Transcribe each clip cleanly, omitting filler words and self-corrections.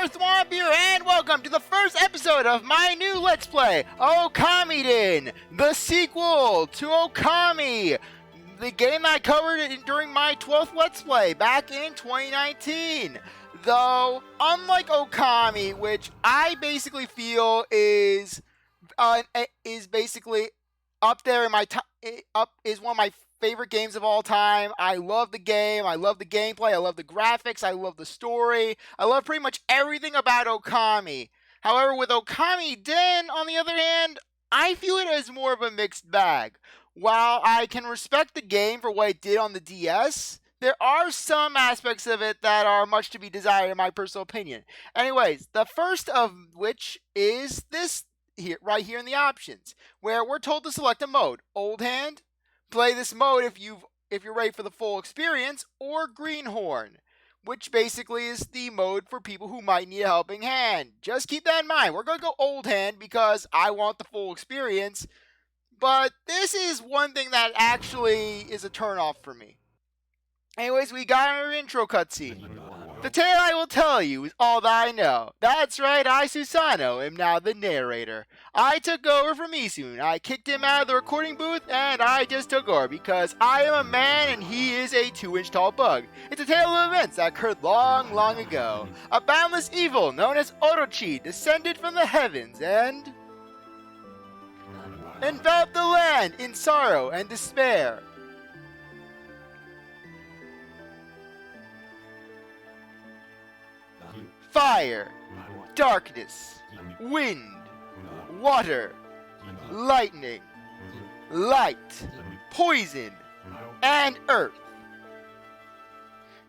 CzarThwomp here, and welcome to the first episode of my new Let's Play, Okamiden, the sequel to Okami, the game I covered during my 12th Let's Play back in 2019. Though, unlike Okami, which I basically feel is basically up there in my is one of my favorite games of all time. I love the game, I love the gameplay, I love the graphics, I love the story, I love pretty much everything about Okami. However, with Okamiden, on the other hand, I feel it as more of a mixed bag. While I can respect the game for what it did on the DS, there are some aspects of it that are much to be desired in my personal opinion. Anyways, the first of which is this here, right here in the options, where we're told to select a mode: Old Hand, play this mode if you're ready for the full experience, or Greenhorn, which basically is the mode for people who might need a helping hand. Just keep that in mind. We're going to go Old Hand because I want the full experience, but this is one thing that actually is a turnoff for me. Anyways, we got our intro cutscene. The tale I will tell you is all that I know. That's right, I, Susano, am now the narrator. I took over from Isun. I kicked him out of the recording booth, and I just took over because I am a man and he is a 2-inch tall bug. It's a tale of events that occurred long, long ago. A boundless evil known as Orochi descended from the heavens and enveloped the land in sorrow and despair. Fire, darkness, wind, water, lightning, light, poison, and earth.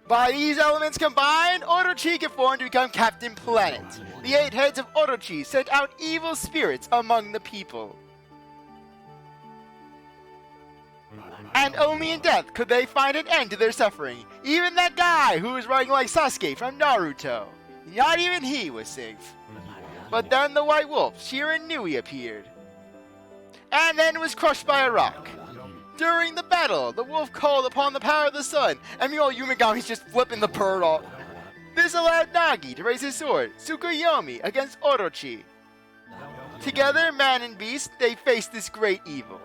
By these elements combined, Orochi can form to become Captain Planet. The 8 heads of Orochi sent out evil spirits among the people. And only in death could they find an end to their suffering. Even that guy who was running like Sasuke from Naruto. Not even he was safe. But then the White Wolf, Shiranui, appeared. And then was crushed by a rock. During the battle, the wolf called upon the power of the sun, and meanwhile Yumigami's just flipping the bird off. This allowed Nagi to raise his sword, Tsukuyomi, against Orochi. Together, man and beast, they faced this great evil.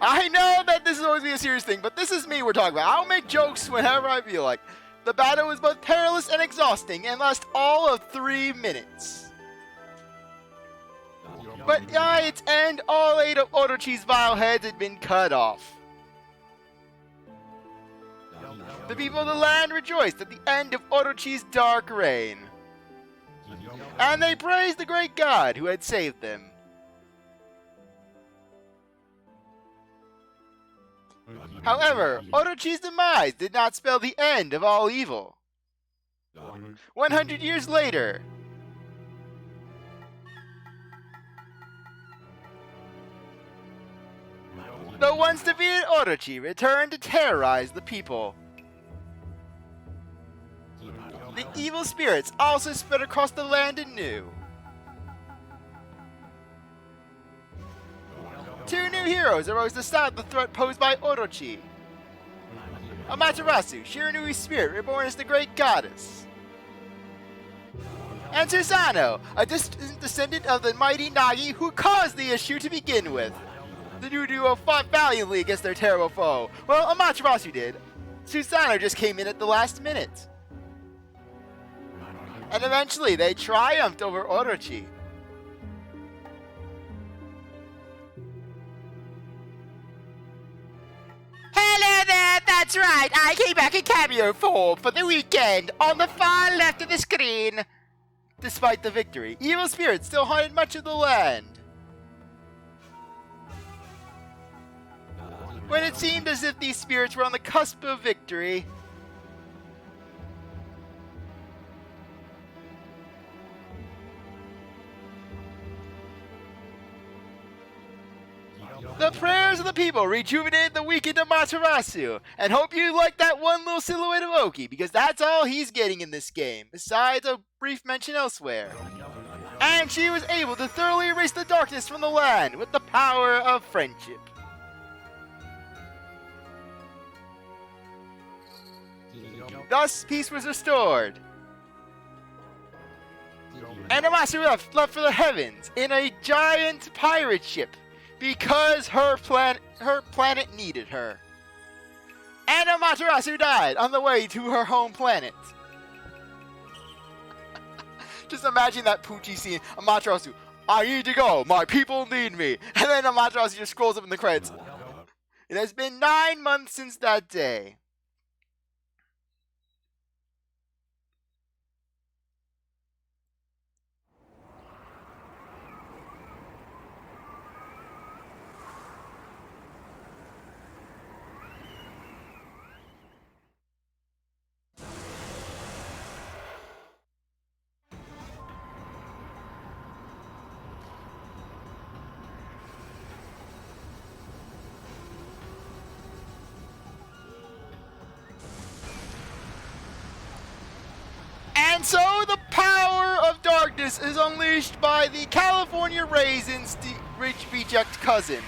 I know that this is always be a serious thing, but this is me we're talking about. I'll make jokes whenever I feel like. The battle was both perilous and exhausting and lasted all of 3 minutes. But by its end, all 8 of Orochi's vile heads had been cut off. The people of the land rejoiced at the end of Orochi's dark reign. And they praised the great god who had saved them. However, Orochi's demise did not spell the end of all evil. 100 years later, the once defeated Orochi returned to terrorize the people. The evil spirits also spread across the land anew. 2 new heroes arose to stop the threat posed by Orochi. Amaterasu, Shiranui's spirit reborn as the great goddess. And Susano, a distant descendant of the mighty Nagi who caused the issue to begin with. The new duo fought valiantly against their terrible foe. Well, Amaterasu did. Susano just came in at the last minute. And eventually they triumphed over Orochi. Hello there, that's right, I came back in cameo form for the weekend on the far left of the screen. Despite the victory, evil spirits still haunted much of the land. When it seemed as if these spirits were on the cusp of victory, the prayers of the people rejuvenated the weekend of Amaterasu, and hope you like that one little silhouette of Oki, because that's all he's getting in this game, besides a brief mention elsewhere. And she was able to thoroughly erase the darkness from the land with the power of friendship. Thus, peace was restored. And Amaterasu left for the heavens in a giant pirate ship because her planet needed her. And Amaterasu died on the way to her home planet. Just imagine that Poochie scene. Amaterasu, I need to go. My people need me. And then Amaterasu just scrolls up in the credits. It has been 9 months since that day. And so the power of darkness is unleashed by the California Raisins' rich reject cousin.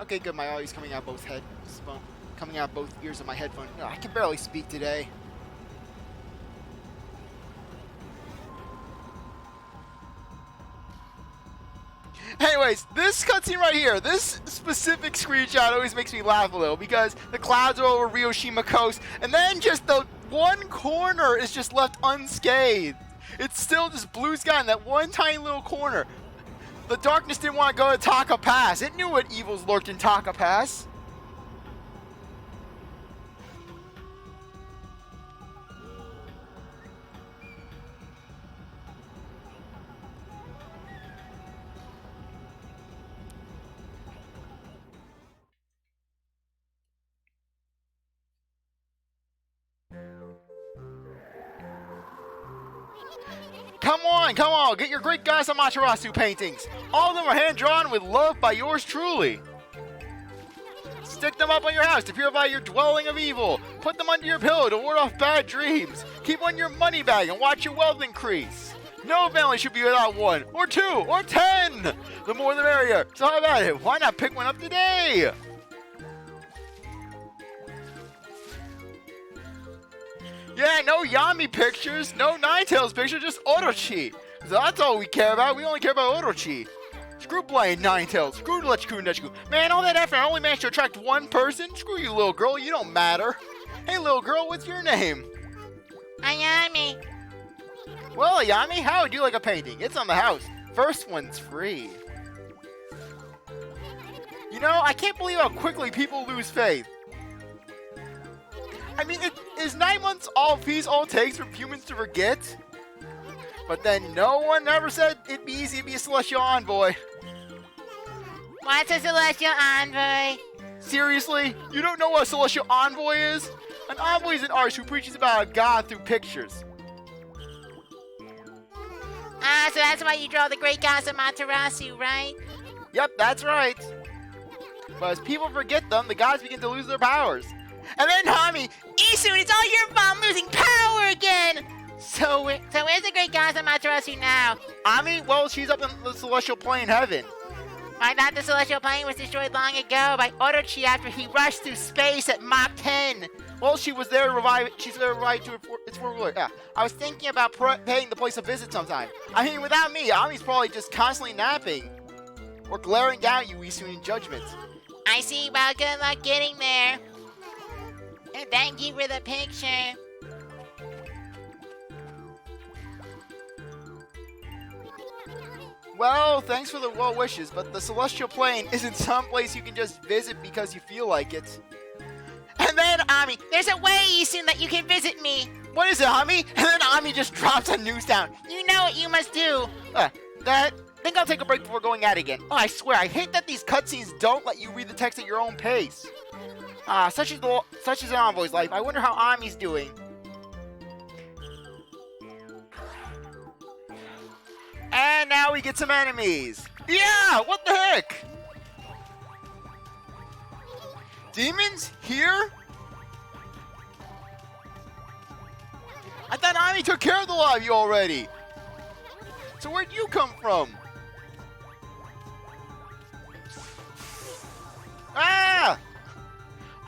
Okay, good. My audio's coming out both ears of my headphone. No, I can barely speak today. Anyways, this cutscene right here, this specific screenshot always makes me laugh a little because the clouds are over Ryoshima Coast, and then just the one corner is just left unscathed. It's still just blue sky in that one tiny little corner. The darkness didn't want to go to Taka Pass. It knew what evils lurked in Taka Pass. Come on, get your great goddess Amaterasu paintings. All of them are hand-drawn with love by yours truly. Stick them up on your house to purify your dwelling of evil. Put them under your pillow to ward off bad dreams. Keep on your money bag and watch your wealth increase. No family should be without 1, or 2, or 10. The more the merrier. So how about it? Why not pick one up today? Yeah, no Yami pictures, no Ninetales pictures, just Orochi. So that's all we care about. We only care about Orochi. Screw Blaine, Ninetales. Screw Lechiku and Nechiku. Man, all that effort, I only managed to attract one person? Screw you, little girl. You don't matter. Hey, little girl, what's your name? Ayami. Well, Ayami, how would you like a painting? It's on the house. First one's free. You know, I can't believe how quickly people lose faith. I mean, is 9 months all peace all takes for humans to forget? But then no one ever said it'd be easy to be a celestial envoy. What's a celestial envoy? Seriously? You don't know what a celestial envoy is? An envoy is an artist who preaches about a god through pictures. Ah, so that's why you draw the great goddess Amaterasu, right? Yep, that's right. But as people forget them, the gods begin to lose their powers. And then Hami, Isu, it's all your fault. I'm losing power again. So where's the great goddess Amaterasu now? Ami, well, she's up in the celestial plane heaven. I thought the celestial plane was destroyed long ago by Orochi after he rushed through space at Mach 10. Well, she was there to revive it. She's there to revive it to its former glory. Yeah, I was thinking about paying the place a visit sometime. I mean, without me, Ami's probably just constantly napping or glaring down at you, Isu, in judgment. I see. Well, good luck getting there. And thank you for the picture. Well, thanks for the well wishes, but the celestial plane isn't someplace you can just visit because you feel like it. And then, Ami, there's a way, Isun, that you can visit me. What is it, Ami? And then Ami just drops a news down. You know what you must do. Think I'll take a break before going at it again. Oh, I swear, I hate that these cutscenes don't let you read the text at your own pace. Such is an envoy's life. I wonder how Ami's doing. And now we get some enemies. Yeah, what the heck? Demons? Here? I thought Ami took care of the lot of you already. So where'd you come from?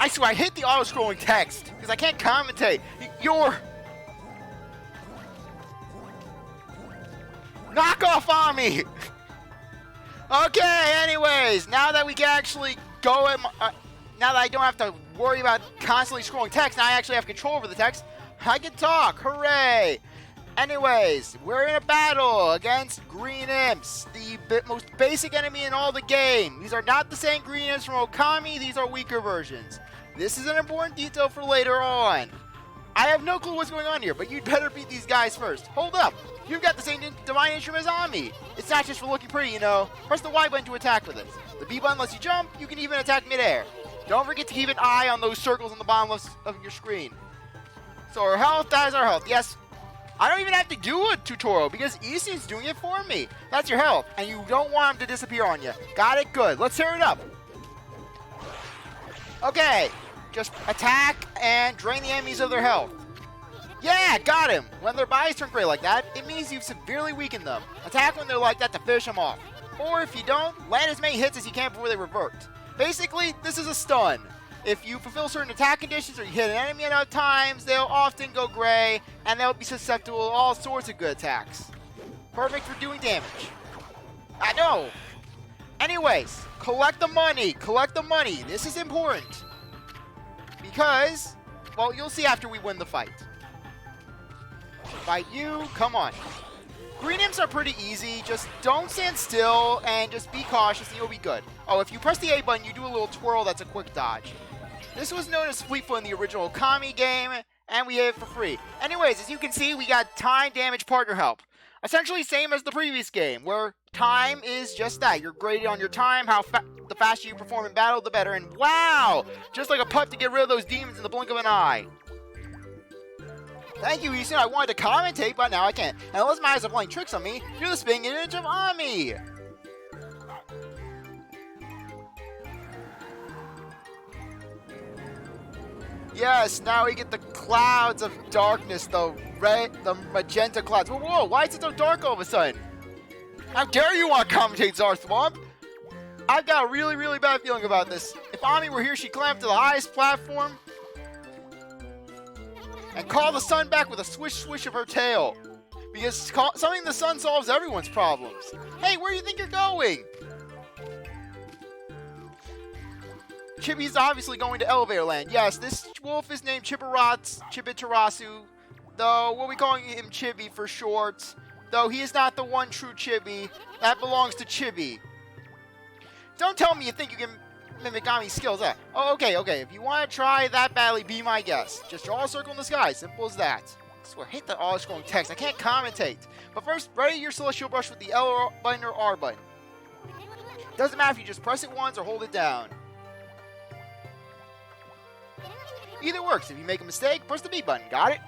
I swear, I hate the auto-scrolling text, because I can't commentate. You're... Knock off on me! Okay, anyways, now that we can actually go at now that I don't have to worry about constantly scrolling text, now I actually have control over the text, I can talk, hooray! Anyways, we're in a battle against green imps, the most basic enemy in all the game. These are not the same green imps from Okami, these are weaker versions. This is an important detail for later on. I have no clue what's going on here, but you'd better beat these guys first. Hold up! You've got the same divine instrument as Ammy. It's not just for looking pretty, you know. Press the Y button to attack with it. The B button lets you jump. You can even attack midair. Don't forget to keep an eye on those circles on the bottom left of your screen. So our health, that is our health. Yes, I don't even have to do a tutorial because Isun's doing it for me. That's your health, and you don't want him to disappear on you. Got it? Good. Let's tear it up. Okay, just attack and drain the enemies of their health. Yeah, got him! When their bodies turn gray like that, it means you've severely weakened them. Attack when they're like that to finish them off. Or if you don't, land as many hits as you can before they revert. Basically, this is a stun. If you fulfill certain attack conditions or you hit an enemy enough times, they'll often go gray, and they'll be susceptible to all sorts of good attacks. Perfect for doing damage. I know! Anyways, collect the money! Collect the money! This is important. Because, well, you'll see after we win the fight. Fight you, come on. Green imps are pretty easy, just don't stand still and just be cautious and you'll be good. Oh, if you press the A button, you do a little twirl, that's a quick dodge. This was known as Fleetfoot in the original Okami game, and we hit it for free. Anyways, as you can see, we got time, damage, partner help. Essentially same as the previous game, where time is just that. You're graded on your time, the faster you perform in battle, the better, and wow! Just like a putt to get rid of those demons in the blink of an eye. Thank you, Isun. I wanted to commentate, but now I can't. And unless my eyes are playing tricks on me, you're the spinning image of Ammy. Yes, now we get the clouds of darkness, the magenta clouds. Whoa, whoa, why is it so dark all of a sudden? How dare you want to commentate, CzarThwomp? I've got a really, really bad feeling about this. If Ammy were here, she'd climb up to the highest platform and call the sun back with a swish swish of her tail. Because something the sun solves everyone's problems. Hey, where do you think you're going? Chibi's obviously going to Elevator Land. Yes, this wolf is named Chibitarasu, though we'll be calling him Chibi for short. Though he is not the one true Chibi. That belongs to Chibi. Don't tell me you think you can mimic Ammy's skills. Oh, okay. If you want to try that badly, be my guest. Just draw a circle in the sky. Simple as that. I swear, I hate that auto-scrolling text. I can't commentate. But first, ready your celestial brush with the L button or R button. Doesn't matter if you just press it once or hold it down. Either works. If you make a mistake, press the B button. Got it?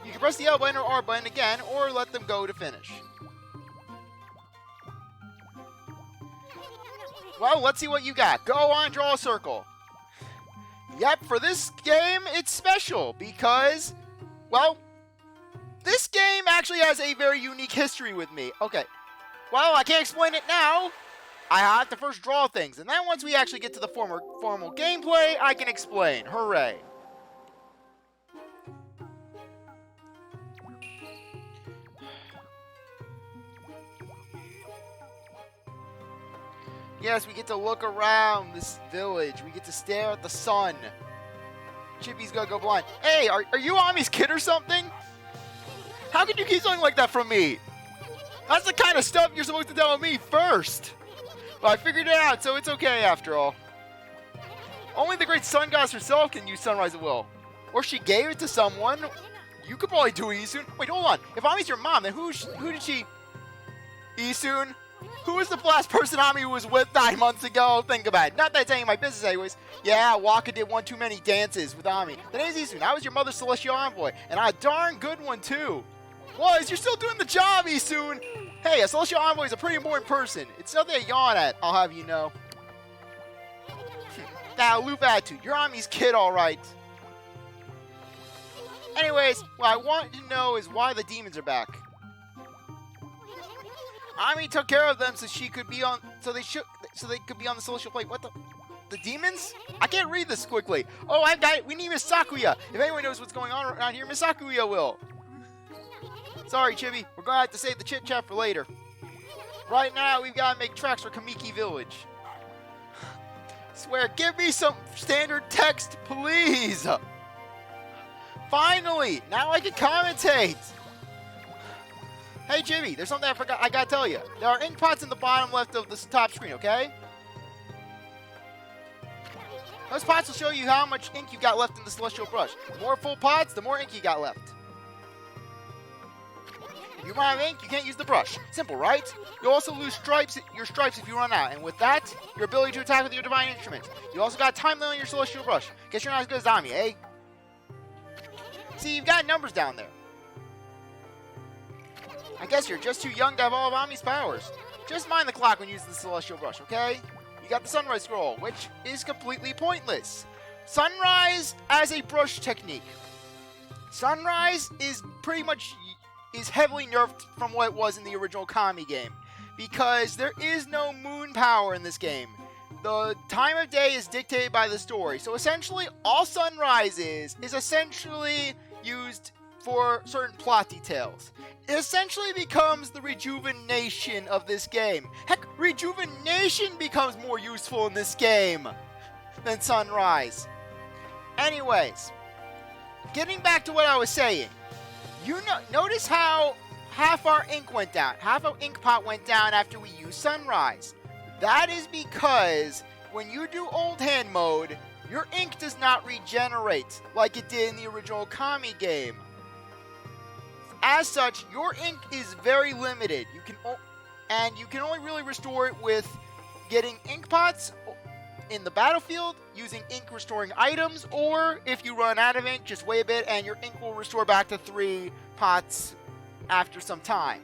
You can press the L button or R button again, or let them go to finish. Well, let's see what you got. Go on, draw a circle. Yep, for this game, it's special because, well, this game actually has a very unique history with me. Okay, well, I can't explain it now. I have to first draw things, and then once we actually get to the formal gameplay, I can explain. Hooray. Yes, we get to look around this village. We get to stare at the sun. Chibi's gonna go blind. Hey, are you Ammy's kid or something? How could you keep something like that from me? That's the kind of stuff you're supposed to tell me first. But I figured it out, so it's okay after all. Only the great sun goddess herself can use sunrise at will. Or she gave it to someone. You could probably do it, Isun. Wait, hold on. If Ammy's your mom, then who did she... Isun? Who was the last person Ammy was with 9 months ago? Think about it. Not that it's any of my business anyways. Yeah, Waka did one too many dances with Ammy. The name's Isun. I was your mother's celestial envoy. And a darn good one, too. Was, you're still doing the job, Isun. Hey, a celestial envoy is a pretty important person. It's nothing to yawn at, I'll have you know. That aloof attitude. You're Ammy's kid, alright. Anyways, what I want to know is why the demons are back. Ammy took care of them so they could be on the celestial plate. What the? The demons? I can't read this quickly. Oh, I've got it. We need Miss Sakuya. If anyone knows what's going on around here, Miss Sakuya will. Sorry, Chibi. We're going to have to save the chit-chat for later. Right now, we've got to make tracks for Kamiki Village. Swear, give me some standard text, please. Finally, now I can commentate. Hey, Chibi, there's something I got to tell you. There are ink pots in the bottom left of this top screen, okay? Those pots will show you how much ink you got left in the celestial brush. The more full pots, the more ink you got left. If you run out of ink, you can't use the brush. Simple, right? You'll also lose your stripes if you run out, and with that, your ability to attack with your divine instrument. You also got a time limit on your celestial brush. Guess you're not as good as Ammy, eh? See, you've got numbers down there. I guess you're just too young to have all of Ammy's powers. Just mind the clock when using the celestial brush, okay? You got the sunrise scroll, which is completely pointless. Sunrise as a brush technique. Sunrise is pretty much heavily nerfed from what it was in the original Okami game, because there is no moon power in this game. The time of day is dictated by the story, so essentially all sunrise is essentially used for certain plot details. It essentially becomes the rejuvenation of this game. Heck, rejuvenation becomes more useful in this game than sunrise. Anyways, getting back to what I was saying. Notice how half our ink went down. Half our ink pot went down after we used sunrise. That is because when you do old hand mode, your ink does not regenerate like it did in the original Okami game. As such, your ink is very limited. You can only really restore it with getting ink pots in the battlefield, using ink restoring items, or if you run out of ink, just wait a bit and your ink will restore back to 3 pots after some time.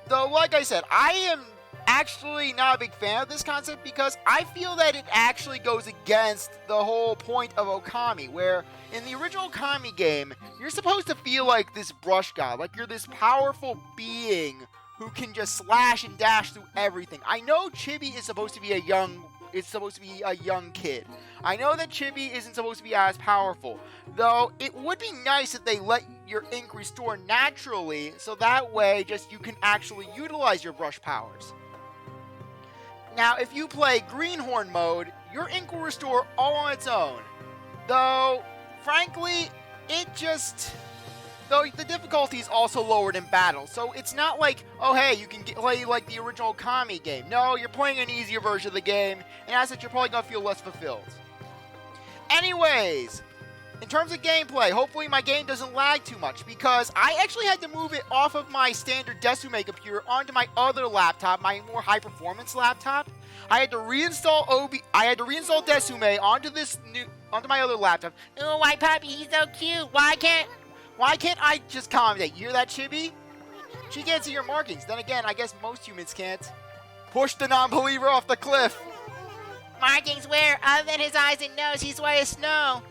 Though, like I said, I am actually not a big fan of this concept because I feel that it actually goes against the whole point of Okami, where in the original Okami game, you're supposed to feel like this brush god, like you're this powerful being who can just slash and dash through everything. I know Chibi is supposed to be a young kid. I know that Chibi isn't supposed to be as powerful, though it would be nice if they let your ink restore naturally, so that way just you can actually utilize your brush powers. Now, if you play Greenhorn mode, your ink will restore all on its own, though, frankly, though the difficulty is also lowered in battle, so it's not like, oh hey, you can play like the original Okami game. No, you're playing an easier version of the game, and as such, you're probably going to feel less fulfilled. Anyways, in terms of gameplay, hopefully my game doesn't lag too much, because I actually had to move it off of my standard Desume computer onto my other laptop, my more high-performance laptop. I had to reinstall Desume onto my other laptop. Oh, white puppy, he's so cute. Why can't I just commentate? You hear that, Chibi? She can't see your markings. Then again, I guess most humans can't. Push the non-believer off the cliff. markings where? Other than his eyes and nose, he's white as snow.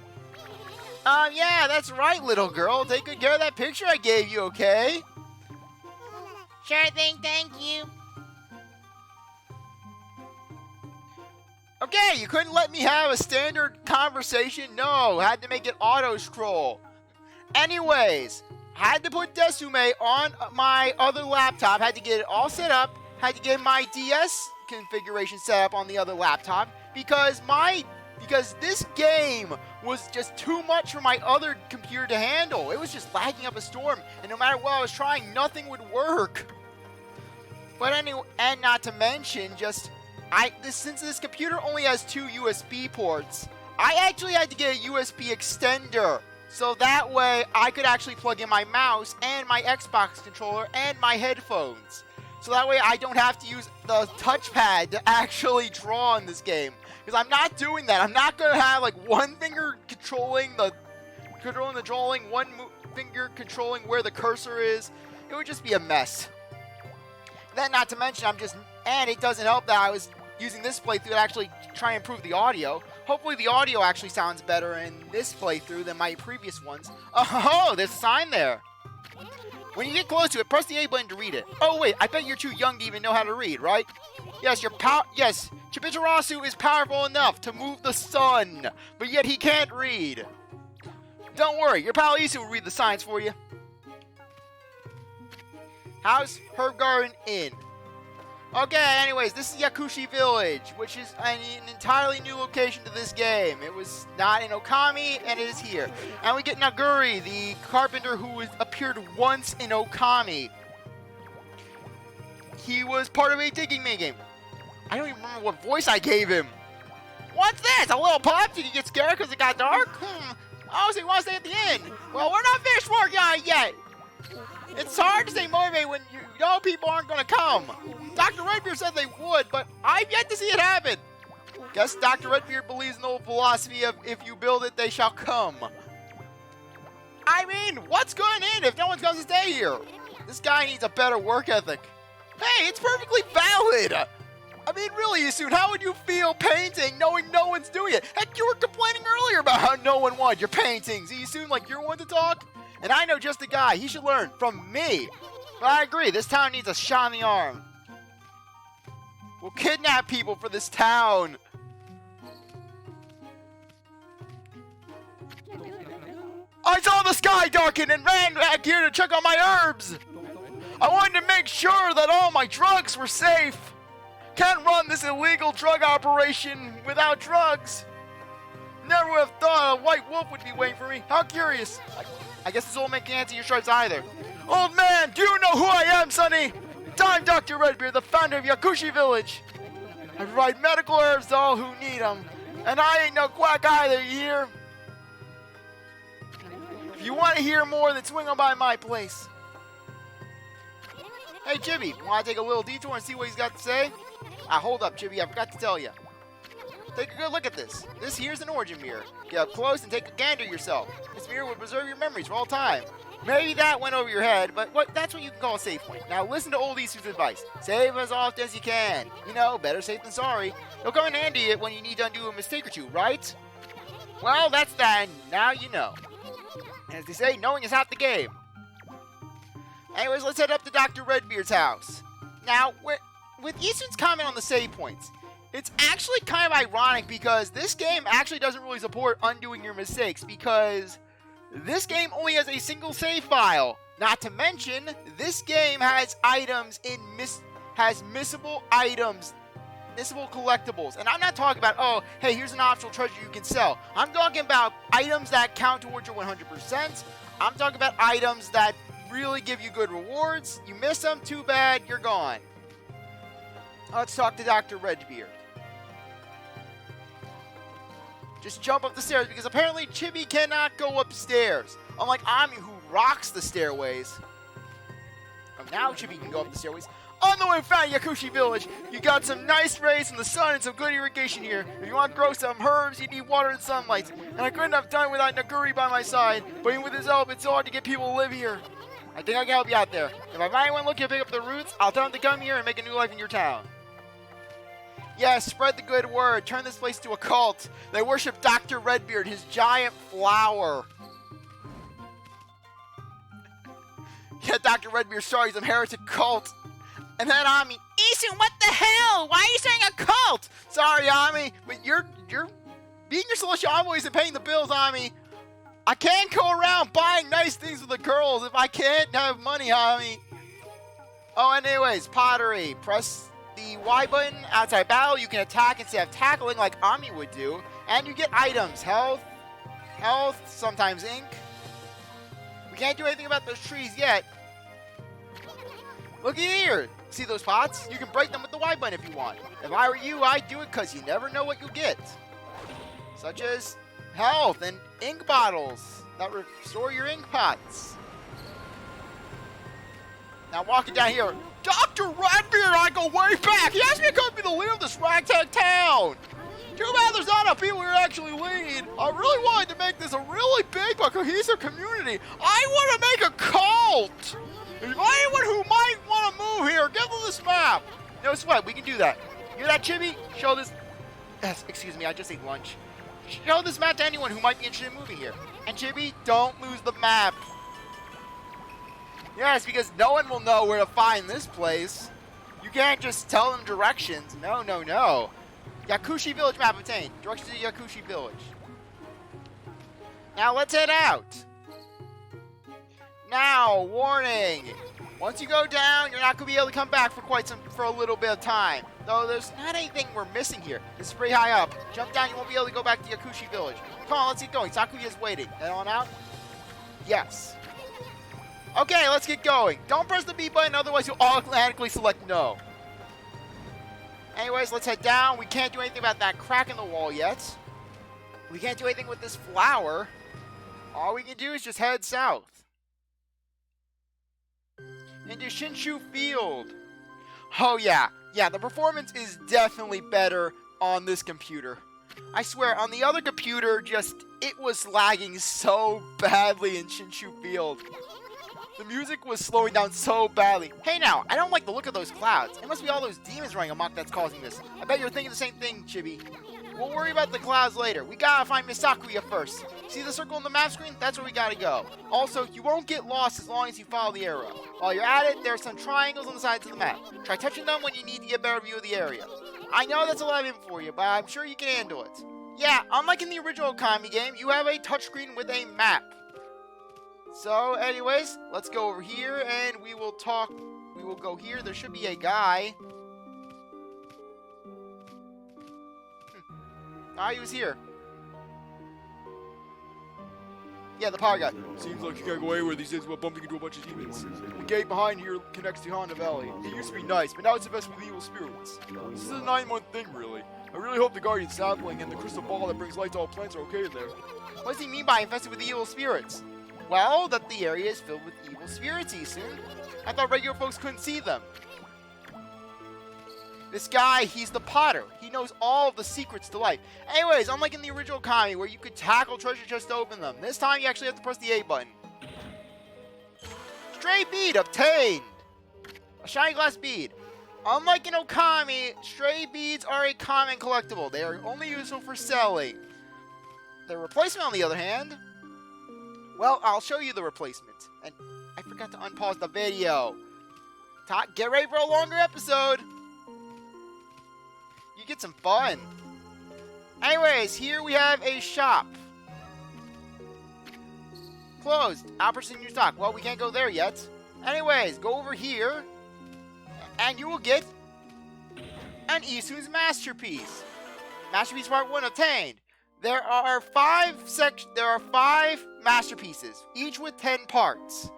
Yeah, that's right, little girl. Take good care of that picture I gave you, okay? Sure thing, thank you. Okay, you couldn't let me have a standard conversation? No, had to make it auto-scroll. Anyways, had to put Desume on my other laptop, had to get it all set up, had to get my DS configuration set up on the other laptop, because this game was just too much for my other computer to handle. It was just lagging up a storm, and no matter what I was trying, nothing would work. But anyway, and not to mention, since this computer only has 2 USB ports, I actually had to get a USB extender, so that way I could actually plug in my mouse and my Xbox controller and my headphones. So that way I don't have to use the touchpad to actually draw in this game. Because I'm not doing that. I'm not going to have like one finger controlling the drawing, one finger controlling where the cursor is. It would just be a mess. Then not to mention and it doesn't help that I was using this playthrough to actually try and improve the audio. Hopefully the audio actually sounds better in this playthrough than my previous ones. Oh, there's a sign there. When you get close to it, press the A button to read it. Oh wait, I bet you're too young to even know how to read, right? Yes, Chibitarasu is powerful enough to move the sun, but yet he can't read. Don't worry, your pal Isu will read the signs for you. House, Herb Garden, Inn. Okay, anyways, this is Yakushi Village, which is an entirely new location to this game. It was not in Okami, and it is here. And we get Naguri, the carpenter who appeared once in Okami. He was part of a digging me game. I don't even remember what voice I gave him. What's this? A little pup? Did he get scared because it got dark? Oh, so he wants to stay at the inn. Well, we're not finished working on it yet. It's hard to stay motivated when you know people aren't going to come. Dr. Redbeard said they would, but I've yet to see it happen. Guess Dr. Redbeard believes in the old philosophy of if you build it, they shall come. I mean, what's going in if no one's going to stay here? This guy needs a better work ethic. Hey, it's perfectly valid. I mean, really, Isun, how would you feel painting knowing no one's doing it? Heck, you were complaining earlier about how no one wanted your paintings. Isun, like you're one to talk? And I know just the guy. He should learn from me. But I agree, this town needs a shot in the arm. We'll kidnap people for this town. I saw the sky darken and ran back here to check on my herbs. I wanted to make sure that all my drugs were safe. Can't run this illegal drug operation without drugs. Never would have thought a white wolf would be waiting for me. How curious. I guess this old man can't answer your stripes either. Old man, do you know who I am, sonny? I'm Dr. Redbeard, the founder of Yakushi Village. I provide medical herbs to all who need them. And I ain't no quack either, you hear? If you want to hear more, then swing on by my place. Hey, Chibi, want to take a little detour and see what he's got to say? Hold up, Chibi, I forgot to tell you. Take a good look at this. This here's an origin mirror. Get up close and take a gander yourself. This mirror will preserve your memories for all time. Maybe that went over your head, but that's what you can call a save point. Now listen to old Isu's advice. Save as often as you can. You know, better safe than sorry. It'll come in handy when you need to undo a mistake or two, right? Well, that's that, and now you know. As they say, knowing is half the game. Anyways, let's head up to Dr. Redbeard's house. Now, with Isun's comment on the save points, it's actually kind of ironic because this game actually doesn't really support undoing your mistakes because this game only has a single save file. Not to mention, this game has items has missable items, missable collectibles. And I'm not talking about, oh, hey, here's an optional treasure you can sell. I'm talking about items that count towards your 100%. I'm talking about items that really give you good rewards. You miss them, too bad, you're gone. Let's talk to Dr. Redbeard. Just jump up the stairs because apparently Chibi cannot go upstairs. Unlike Ammy, who rocks the stairways. Oh, now Chibi can go up the stairways. On the way to found Yakushi Village, you got some nice rays from the sun and some good irrigation here. If you want to grow some herbs, you need water and sunlight. And I couldn't have done without Naguri by my side. But even with his help, it's hard to get people to live here. I think I can help you out there. If I find anyone looking to pick up the roots, I'll tell them to come here and make a new life in your town. Yes, spread the good word. Turn this place to a cult. They worship Dr. Redbeard, his giant flower. Yeah, Dr. Redbeard's sorry, he's a heretic cult. And then Ammy, Isun, what the hell? Why are you saying a cult? Sorry, Ammy, but you're being your celestial envoy isn't paying the bills, Ammy. I can't go around buying nice things for the girls if I can't have money, Ammy. Oh, and anyways, pottery. Press the Y button outside battle. You can attack instead of tackling like Ammy would do. And you get items. Health, sometimes ink. We can't do anything about those trees yet. Look here. See those pots? You can break them with the Y button if you want. If I were you, I'd do it because you never know what you'll get. Such as health and ink bottles that restore your ink pots. Now walking down here, Dr. Redbeard, I go way back. He asked me to come be the leader of this ragtag town. Too bad there's not enough people here to actually lead. I really wanted to make this a really big but cohesive community. I want to make a cult. If anyone who might want to move here, give them this map. No sweat, we can do that. You hear that, Chibi? Show this. Yes, excuse me, I just ate lunch. Show this map to anyone who might be interested in moving here. And Chibi, don't lose the map. Yes, because no one will know where to find this place. You can't just tell them directions. No, no, no. Yakushi Village map obtained. Directions to Yakushi Village. Now let's head out. Now, warning. Once you go down, you're not going to be able to come back for a little bit of time. Though there's not anything we're missing here. It's pretty high up. Jump down, you won't be able to go back to Yakushi Village. Come on, let's get going. Sakuya's waiting. Head on out. Yes. Okay, let's get going. Don't press the B button, otherwise you'll automatically select no. Anyways, let's head down. We can't do anything about that crack in the wall yet. We can't do anything with this flower. All we can do is just head south. Into Shinshu Field. Oh yeah, the performance is definitely better on this computer. I swear, on the other computer, it was lagging so badly in Shinshu Field. The music was slowing down so badly. Hey now, I don't like the look of those clouds. It must be all those demons running amok that's causing this. I bet you're thinking the same thing, Chibi. We'll worry about the clouds later. We gotta find Miss Sakuya first. See the circle on the map screen? That's where we gotta go. Also, you won't get lost as long as you follow the arrow. While you're at it, there are some triangles on the sides of the map. Try touching them when you need to get a better view of the area. I know that's a lot of info for you, but I'm sure you can handle it. Yeah, unlike in the original Okami game, you have a touchscreen with a map. So, anyways, let's go over here and we will talk. We will go here. There should be a guy. Ah, he was here. Yeah, the power guy. Seems like you can't go anywhere these days without bumping into a bunch of demons. The gate behind here connects to Honda Valley. It used to be nice, but now it's infested with evil spirits. This is a 9-month thing, really. I really hope the guardian sapling and the crystal ball that brings light to all plants are okay there. What does he mean by infested with evil spirits? Well, that the area is filled with evil spirits, Isun. I thought regular folks couldn't see them. This guy, he's the potter. He knows all of the secrets to life. Anyways, unlike in the original Okami, where you could tackle treasure chests to open them, this time you actually have to press the A button. Stray bead obtained! A shiny glass bead. Unlike in Okami, stray beads are a common collectible. They are only useful for selling. The replacement, on the other hand, well, I'll show you the replacement. And I forgot to unpause the video. Get ready for a longer episode. You get some fun. Anyways, here we have a shop. Closed. Opportunity new stock. Well, we can't go there yet. Anyways, go over here. And you will get an Isun's Masterpiece. Masterpiece Part 1 obtained. There are 5 masterpieces, each with 10 parts,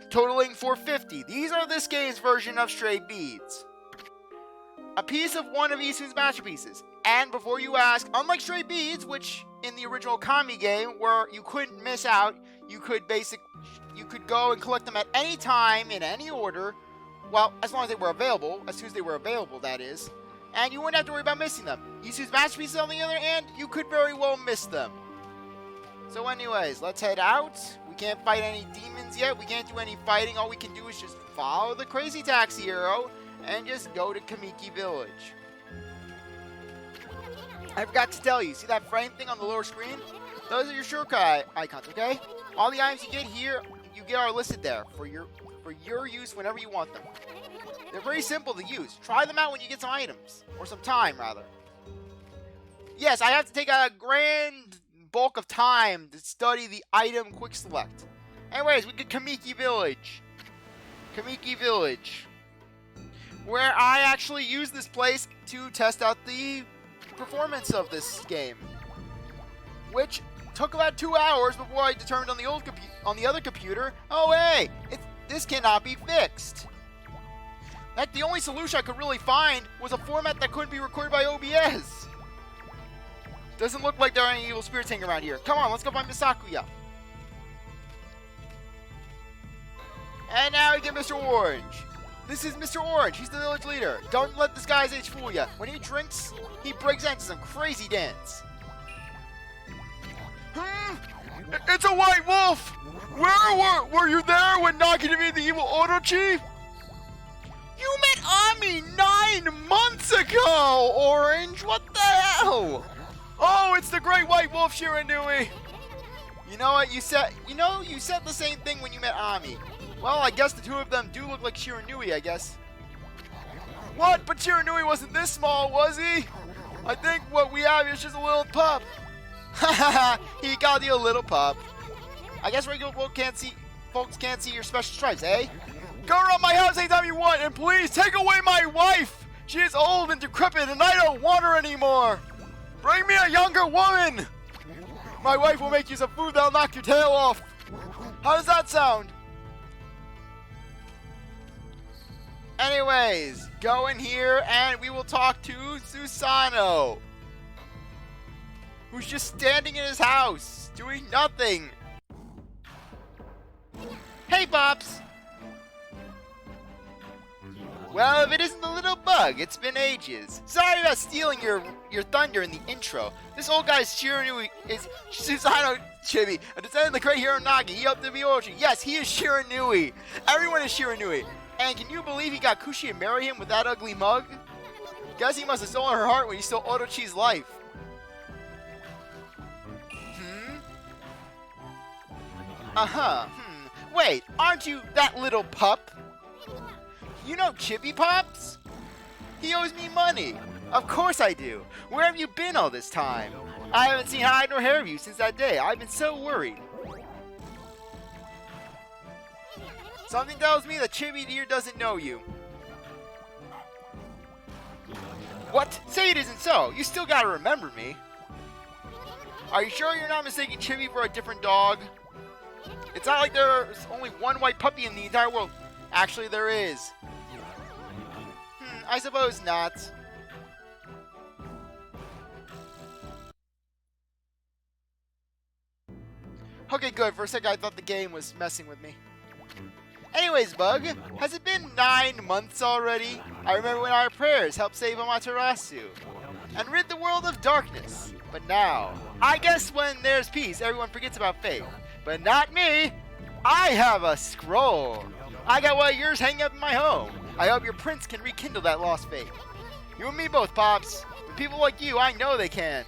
totaling 450. These are this game's version of stray beads. A piece of one of Isun's masterpieces. And before you ask, unlike stray beads, which in the original Okami game, where you couldn't miss out, you could go and collect them at any time in any order. Well, as long as they were available, as soon as they were available, that is. And you wouldn't have to worry about missing them. Isu's masterpieces, on the other hand, you could very well miss them. So anyways, let's head out. We can't fight any demons yet. We can't do any fighting. All we can do is just follow the crazy taxi arrow and just go to Kamiki Village. I forgot to tell you, see that frame thing on the lower screen? Those are your shortcut icons, okay? All the items you get here, are listed there for your use whenever you want them. They're very simple to use. Try them out when you get some items. Or some time, rather. Yes, I have to take a grand bulk of time to study the item quick select. Anyways, we get Kamiki Village. Kamiki Village. Where I actually use this place to test out the performance of this game. Which took about 2 hours before I determined on the other computer, oh hey, this cannot be fixed. Heck, the only solution I could really find was a format that couldn't be recorded by OBS. Doesn't look like there are any evil spirits hanging around here. Come on, let's go find Miss Sakuya. And now we get Mr. Orange. This is Mr. Orange. He's the village leader. Don't let this guy's age fool you. When he drinks, he breaks into some crazy dance. It's a white wolf! Where were you there when Nagi defeated the evil Orochi? You met Ammy 9 months ago, Orange! What the hell? Oh, it's the great white wolf, Shiranui! You know what, you said the same thing when you met Ammy. Well, I guess the two of them do look like Shiranui, I guess. What? But Shiranui wasn't this small, was he? I think what we have is just a little pup. Haha, he got you a little pup. I guess regular folks can't see your special stripes, eh? Go around my house anytime you want, and please take away my wife! She is old and decrepit, and I don't want her anymore! Bring me a younger woman! My wife will make you some food that'll knock your tail off! How does that sound? Anyways, go in here and we will talk to Susano, who's just standing in his house, doing nothing. Hey, Pops! Well, if it isn't the little bug, it's been ages. Sorry about stealing your thunder in the intro. This old guy's Shiranui is Susano Chibi, a descendant of the great hero Nagi. He helped to be Orochi. Yes, he is Shiranui. Everyone is Shiranui. And can you believe he got Kushi and marry him with that ugly mug? Guess he must have stolen her heart when he stole Orochi's life. Wait, aren't you that little pup? You know Chibi Pops? He owes me money. Of course I do. Where have you been all this time? I haven't seen hide nor hair of you since that day. I've been so worried. Something tells me that Chibi dear doesn't know you. What? Say it isn't so. You still gotta remember me. Are you sure you're not mistaking Chibi for a different dog? It's not like there's only one white puppy in the entire world. Actually, there is. I suppose not. Okay, good. For a second, I thought the game was messing with me. Anyways, Bug, has it been 9 months already? I remember when our prayers helped save Amaterasu and rid the world of darkness. But now, I guess when there's peace, everyone forgets about faith. But not me. I have a scroll. I got one of yours hanging up in my home. I hope your prince can rekindle that lost faith. You and me both, Pops. With people like you, I know they can.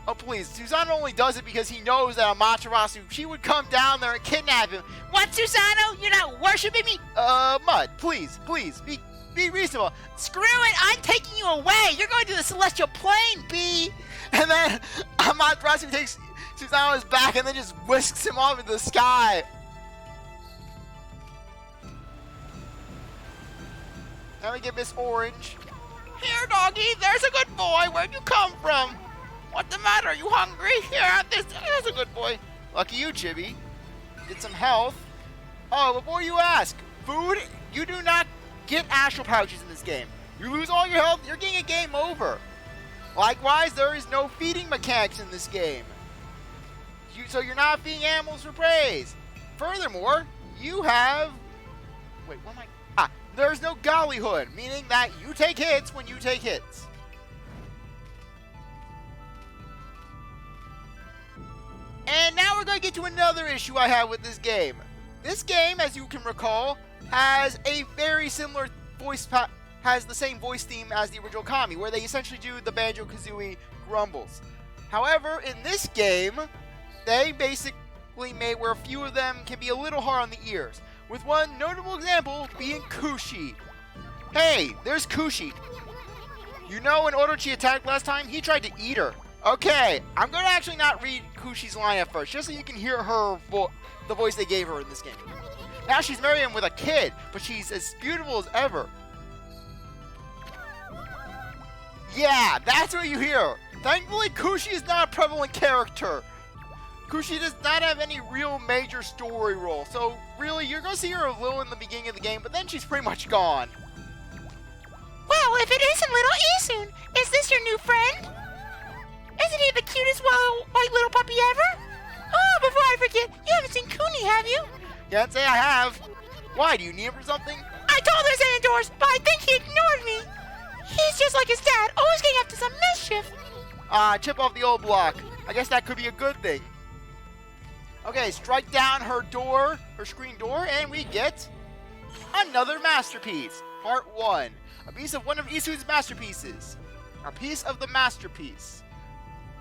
Oh, please. Susano only does it because he knows that Amaterasu, she would come down there and kidnap him. What, Susano? You're not worshiping me? Mud, please, be reasonable. Screw it, I'm taking you away. You're going to the celestial plane, B. And then Amaterasu takes Susano's back and then just whisks him off into the sky. Now we get Miss Orange. Here, doggy, there's a good boy. Where'd you come from? What's the matter? Are you hungry? Here, have this. There's a good boy. Lucky you, Chibi. Get some health. Oh, before you ask, food, you do not get astral pouches in this game. You lose all your health, you're getting a game over. Likewise, there is no feeding mechanics in this game. So you're not feeding animals for praise. Furthermore, you have... Wait, what am I... there's no gollyhood, meaning that you take hits when you take hits. And now we're going to get to another issue I have with this game. This game, as you can recall, has a very similar has the same voice theme as the original Okami, where they essentially do the Banjo-Kazooie grumbles. However, in this game, they basically made where a few of them can be a little hard on the ears, with one notable example being Kushi. Hey, there's Kushi. You know when Orochi attacked last time, he tried to eat her. Okay, I'm going to actually not read Kushi's line at first, just so you can hear her the voice they gave her in this game. Now she's marrying him with a kid, but she's as beautiful as ever. Yeah, that's what you hear. Thankfully, Kushi is not a prevalent character. Kushi does not have any real major story role, so really, you're going to see her a little in the beginning of the game, but then she's pretty much gone. Well, if it isn't little Isun, is this your new friend? Isn't he the cutest white little puppy ever? Oh, before I forget, you haven't seen Kuni, have you? Can't say I have. Why, do you need him for something? I told him to stay indoors, but I think he ignored me. He's just like his dad, always getting up to some mischief. Chip off the old block. I guess that could be a good thing. Okay, strike down her screen door, and we get another masterpiece. Part 1. A piece of one of Isun's masterpieces. A piece of the masterpiece.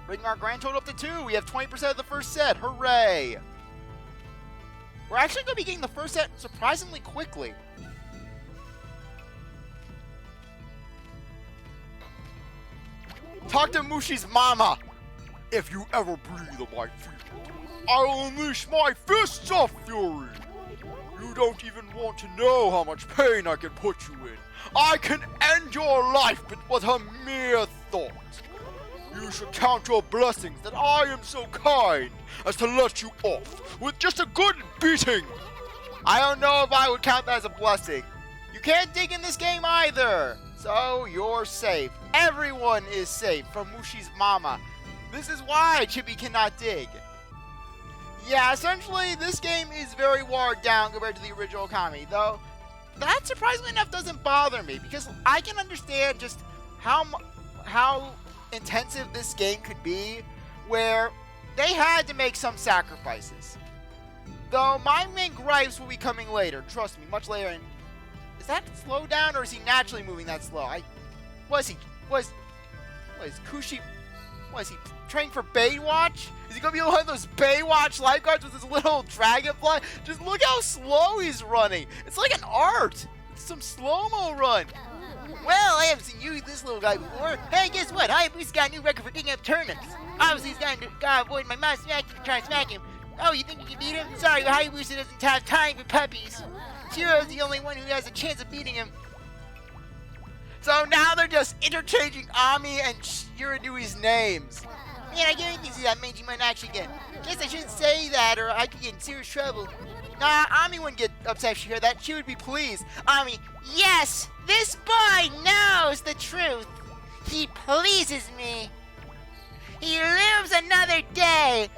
Bringing our grand total up to 2. We have 20% of the first set. Hooray! We're actually going to be getting the first set surprisingly quickly. Talk to Mushi's mama. If you ever breathe on my field, I'll unleash my fists of fury. You don't even want to know how much pain I can put you in. I can end your life with a mere thought. You should count your blessings that I am so kind as to let you off with just a good beating. I don't know if I would count that as a blessing. You can't dig in this game either, so you're safe. Everyone is safe from Mushi's mama. This is why Chibi cannot dig. Yeah, essentially, this game is very watered down compared to the original Okami, though that, surprisingly enough, doesn't bother me, because I can understand just how intensive this game could be, where they had to make some sacrifices. Though my main gripes will be coming later, trust me, much later. And is that slow down, or is he naturally moving that slow? Was he training for Baywatch? Is he gonna be one of those Baywatch lifeguards with his little dragonfly? Just look how slow he's running. It's like an art. It's some slow-mo run. Well, I haven't seen you, this little guy, before. Hey, guess what? Hayabusa got a new record for digging up turnips. Obviously, he's gotta avoid my mom trying to smack him. Oh, you think you can beat him? Sorry, but Hayabusa doesn't have time for puppies. Shiro's the only one who has a chance of beating him. So now they're just interchanging Ammy and Shiranui's names. Man, I guarantee you that means you might actually get. Guess I shouldn't say that, or I could get in serious trouble. Nah, Ammy wouldn't get upset if she heard that. She would be pleased. Ammy, yes, this boy knows the truth. He pleases me. He lives another day.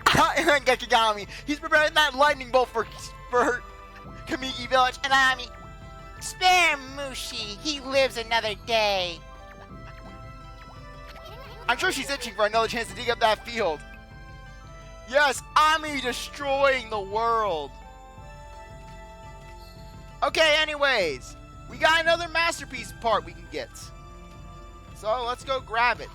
Gekigami, he's preparing that lightning bolt for Kamiki Village, and Ammy, spare Mushi. He lives another day. I'm sure she's itching for another chance to dig up that field. Yes, Ammy destroying the world. Okay, anyways, we got another masterpiece part we can get. So let's go grab it.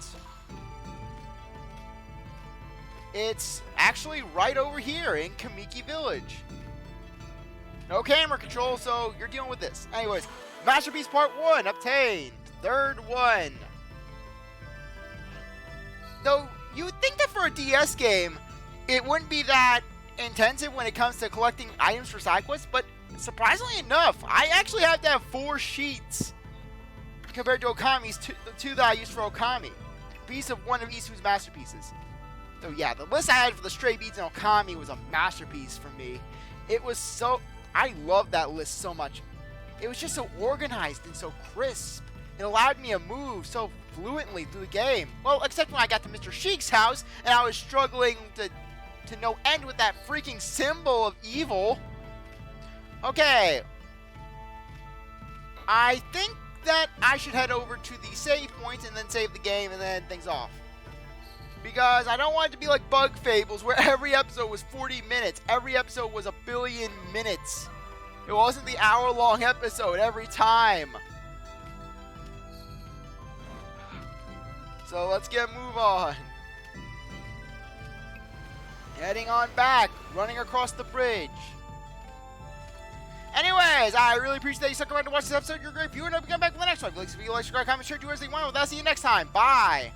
It's actually right over here in Kamiki Village. No camera control, so you're dealing with this. Anyways, masterpiece part 1 obtained. Third one. Though you would think that for a DS game, it wouldn't be that intensive when it comes to collecting items for side quests, but surprisingly enough, I actually have to have 4 sheets compared to Okami's the 2 that I used for Okami. A piece of one of Isu's masterpieces. So yeah, the list I had for the stray beads in Okami was a masterpiece for me. It was so... I loved that list so much. It was just so organized and so crisp. It allowed me to move so fluently through the game. Well, except when I got to Mr. Sheik's house and I was struggling to no end with that freaking symbol of evil. Okay. I think that I should head over to the save points and then save the game and then things off. Because I don't want it to be like Bug Fables where every episode was 40 minutes. Every episode was a billion minutes. It wasn't the hour-long episode every time. So let's get a move on. Heading on back, running across the bridge. Anyways, I really appreciate that you stuck around to watch this episode. You're a great viewer, and I'll be coming back for the next one. If you like, subscribe, comment, share, do whatever you want. Well, I'll see you next time. Bye.